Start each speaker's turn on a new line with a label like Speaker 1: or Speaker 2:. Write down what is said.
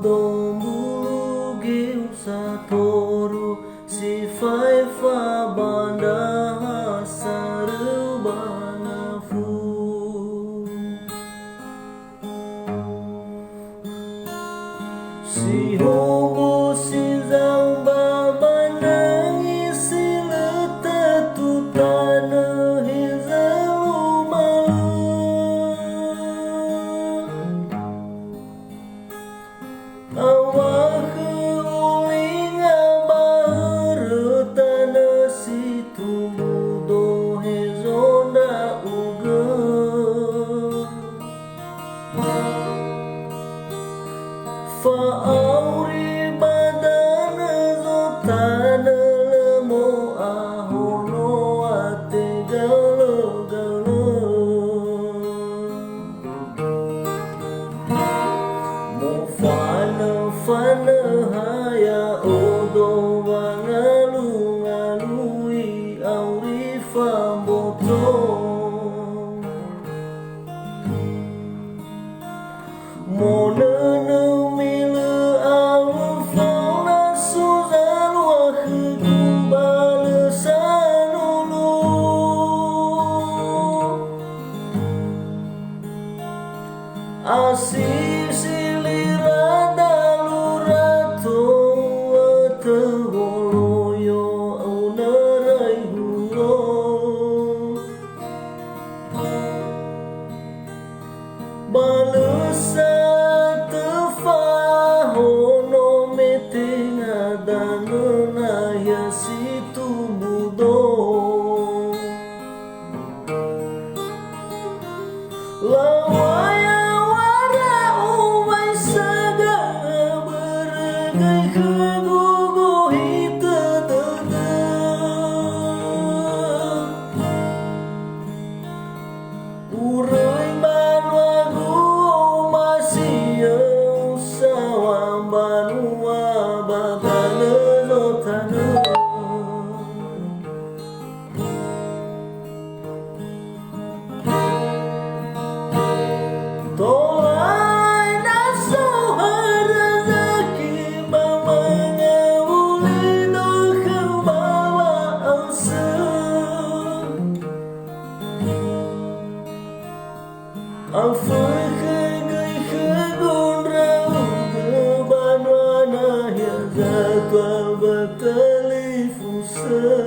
Speaker 1: odong bulu giu satoru si fai fa banda saru banafu si hobo si zamba banangi si leta tu tanah hizalu malu awak uling abah tanah si tumudo hezonda uga Fa'auri badana zotana lemo ahono ate galo-galo Mo fana haya odo wangalu-ngalui auri famboto Mo Asih silira dalurato atewoloyo unarai hulo Balesa tefahono meting adanuna yasitu mudo Lawaya Ang fai kegun rau ke banwana ya jadwal batali fusa